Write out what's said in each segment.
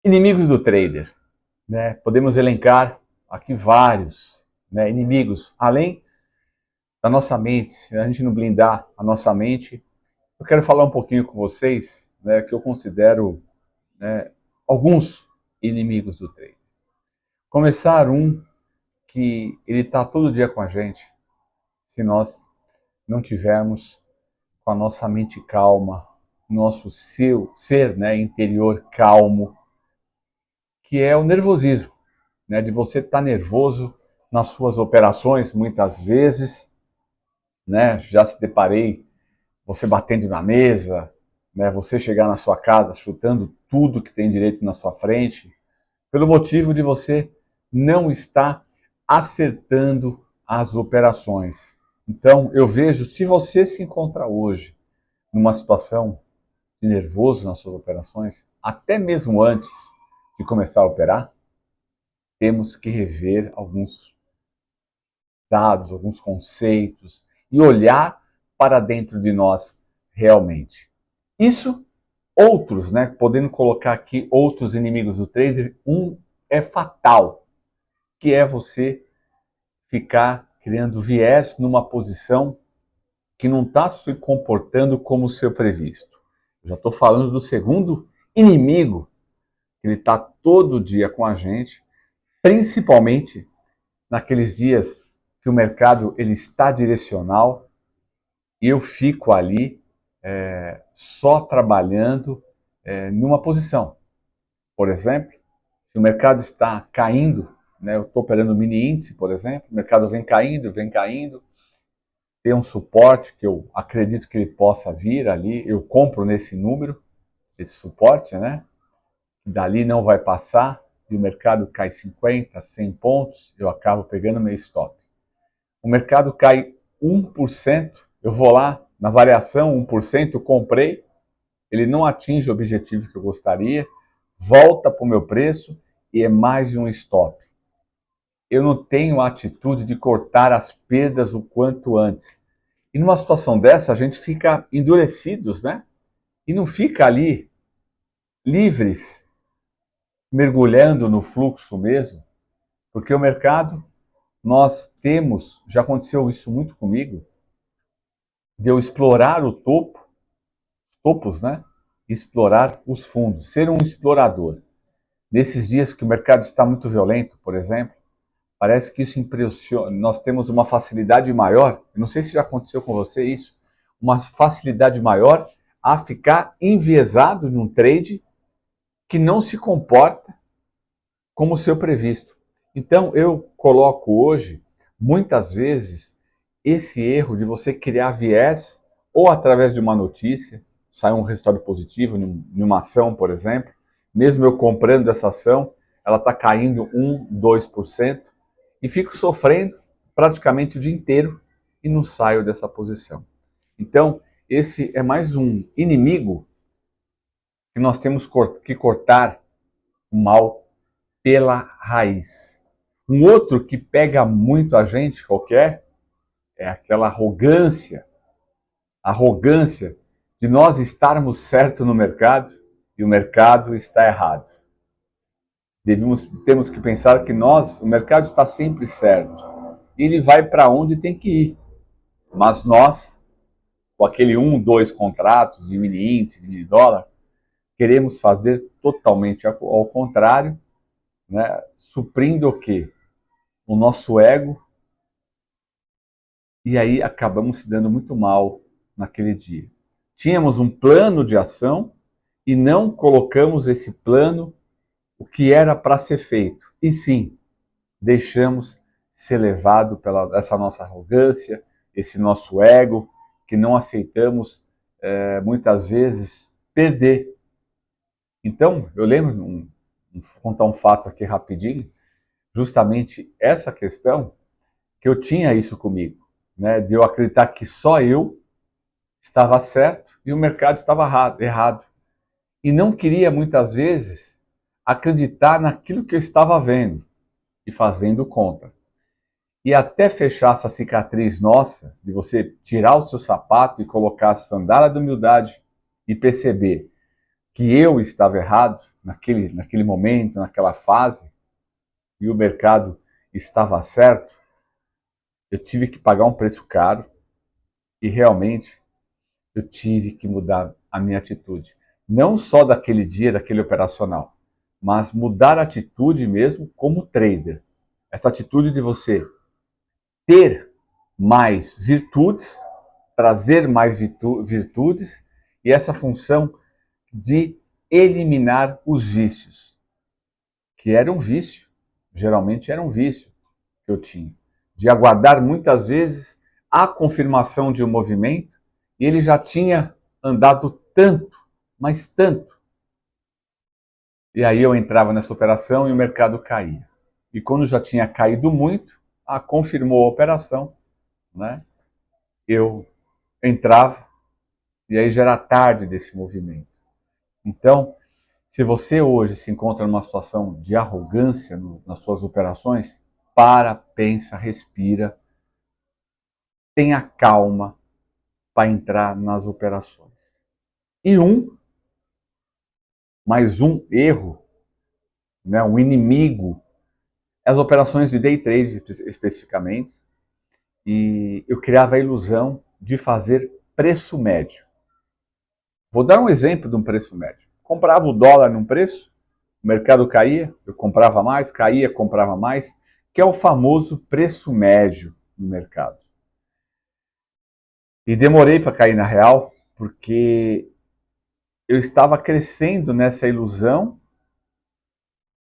Inimigos do trader, né? Podemos elencar aqui vários, né, inimigos, além da nossa mente. Se a gente não blindar a nossa mente, eu quero falar um pouquinho com vocês, né, que eu considero, né, alguns inimigos do trader. Começar um que ele está todo dia com a gente, se nós não tivermos com a nossa mente calma, nosso ser, né, interior calmo, que é o nervosismo, né, de você estar nervoso nas suas operações, muitas vezes, né, já se deparei você batendo na mesa, né, você chegar na sua casa chutando tudo que tem direito na sua frente, pelo motivo de você não estar acertando as operações. Então, eu vejo, se você se encontra hoje numa situação de nervoso nas suas operações, até mesmo antes de começar a operar, temos que rever alguns dados, alguns conceitos e olhar para dentro de nós realmente. Isso, outros, né, podendo colocar aqui outros inimigos do trader, um é fatal, que é você ficar criando viés numa posição que não está se comportando como o seu previsto. Eu já estou falando do segundo inimigo, que ele está todo dia com a gente, principalmente naqueles dias que o mercado ele está direcional e eu fico ali só trabalhando numa posição. Por exemplo, se o mercado está caindo, né, eu estou operando mini índice, por exemplo, o mercado vem caindo, tem um suporte que eu acredito que ele possa vir ali, eu compro nesse número, esse suporte, né? Dali não vai passar, e o mercado cai 50, 100 pontos, eu acabo pegando meu stop. O mercado cai 1%, eu vou lá na variação 1%, eu comprei, ele não atinge o objetivo que eu gostaria, volta para o meu preço e é mais um stop. Eu não tenho a atitude de cortar as perdas o quanto antes. E numa situação dessa, a gente fica endurecidos, né? E não fica ali livres, mergulhando no fluxo mesmo, porque o mercado, nós temos, já aconteceu isso muito comigo, de eu explorar o topo, topos, né? Explorar os fundos, ser um explorador. Nesses dias que o mercado está muito violento, por exemplo, parece que isso impressiona, nós temos uma facilidade maior, não sei se já aconteceu com você isso, uma facilidade maior a ficar enviesado num trade que não se comporta como o seu previsto. Então eu coloco hoje, muitas vezes, esse erro de você criar viés, ou através de uma notícia, sai um resultado positivo numa ação, por exemplo, mesmo eu comprando essa ação, ela está caindo 1, 2%, e fico sofrendo praticamente o dia inteiro e não saio dessa posição. Então, esse é mais um inimigo que nós temos que cortar o mal pela raiz. Um outro que pega muito a gente, qualquer, é aquela arrogância de nós estarmos certo no mercado e o mercado está errado. Temos que pensar que o mercado está sempre certo. E ele vai para onde tem que ir. Mas nós, com aquele 2 contratos de mini índice, de mini dólar, queremos fazer totalmente ao contrário, né? Suprindo o quê? O nosso ego, e aí acabamos se dando muito mal naquele dia. Tínhamos um plano de ação e não colocamos esse plano, o que era para ser feito. E sim, deixamos ser levado pela essa nossa arrogância, esse nosso ego, que não aceitamos muitas vezes perder. Então, eu lembro, vou contar um fato aqui rapidinho, justamente essa questão, que eu tinha isso comigo, né, de eu acreditar que só eu estava certo e o mercado estava errado. E não queria, muitas vezes, acreditar naquilo que eu estava vendo e fazendo contra. E até fechar essa cicatriz nossa, de você tirar o seu sapato e colocar a sandália da humildade e perceber que eu estava errado naquele momento, naquela fase, e o mercado estava certo, eu tive que pagar um preço caro e realmente eu tive que mudar a minha atitude. Não só daquele dia, daquele operacional, mas mudar a atitude mesmo como trader. Essa atitude de você ter mais virtudes, trazer mais virtudes e essa função de eliminar os vícios, que era um vício, geralmente era um vício que eu tinha, de aguardar muitas vezes a confirmação de um movimento e ele já tinha andado tanto, mas tanto. E aí eu entrava nessa operação e o mercado caía. E quando já tinha caído muito, confirmou a operação, né? Eu entrava e aí já era tarde desse movimento. Então, se você hoje se encontra numa situação de arrogância nas suas operações, para, pensa, respira, tenha calma para entrar nas operações. E mais um erro, né, um inimigo, as operações de day trade especificamente, e eu criava a ilusão de fazer preço médio. Vou dar um exemplo de um preço médio. Comprava o dólar num preço, o mercado caía, eu comprava mais, caía, comprava mais, que é o famoso preço médio no mercado. E demorei para cair na real, porque eu estava crescendo nessa ilusão,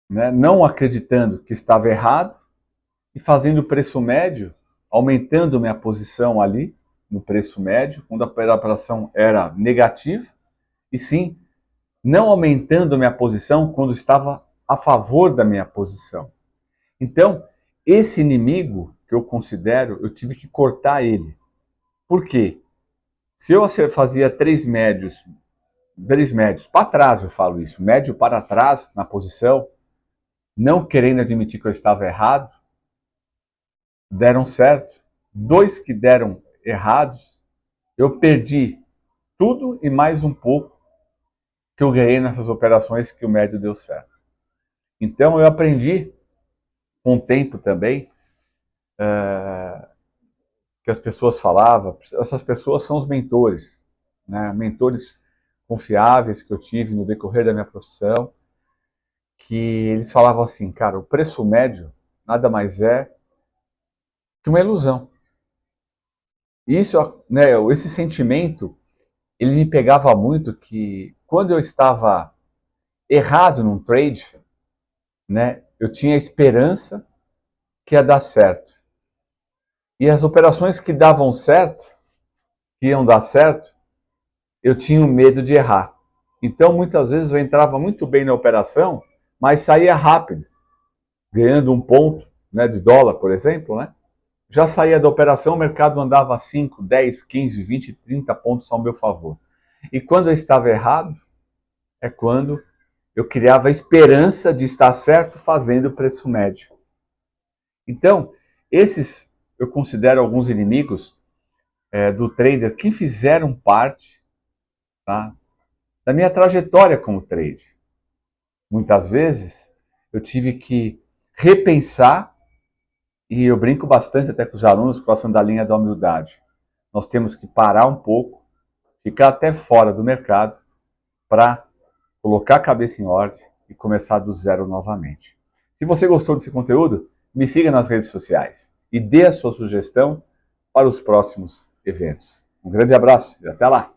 né, não acreditando que estava errado, e fazendo o preço médio, aumentando minha posição ali, no preço médio, quando a operação era negativa, e sim, não aumentando minha posição quando estava a favor da minha posição. Então, esse inimigo que eu considero, eu tive que cortar ele. Por quê? Se eu fazia três médios para trás, eu falo isso, médio para trás na posição, não querendo admitir que eu estava errado, deram certo. Dois que deram errados, eu perdi tudo e mais um pouco que eu ganhei nessas operações que o médio deu certo. Então eu aprendi com o tempo também que as pessoas falavam, essas pessoas são os mentores, né? Mentores confiáveis que eu tive no decorrer da minha profissão, que eles falavam assim, cara, o preço médio nada mais é que uma ilusão. Isso, né, esse sentimento, ele me pegava muito que quando eu estava errado num trade, né, eu tinha esperança que ia dar certo. E as operações que davam certo, que iam dar certo, eu tinha medo de errar. Então, muitas vezes eu entrava muito bem na operação, mas saía rápido, ganhando um ponto, né, de dólar, por exemplo, né? Já saía da operação, o mercado andava 5, 10, 15, 20, 30 pontos ao meu favor. E quando eu estava errado, é quando eu criava a esperança de estar certo fazendo o preço médio. Então, esses eu considero alguns inimigos do trader que fizeram parte, tá, da minha trajetória como trader. Muitas vezes eu tive que repensar, e eu brinco bastante até com os alunos passando da linha da humildade. Nós temos que parar um pouco, ficar até fora do mercado para colocar a cabeça em ordem e começar do zero novamente. Se você gostou desse conteúdo, me siga nas redes sociais e dê a sua sugestão para os próximos eventos. Um grande abraço e até lá!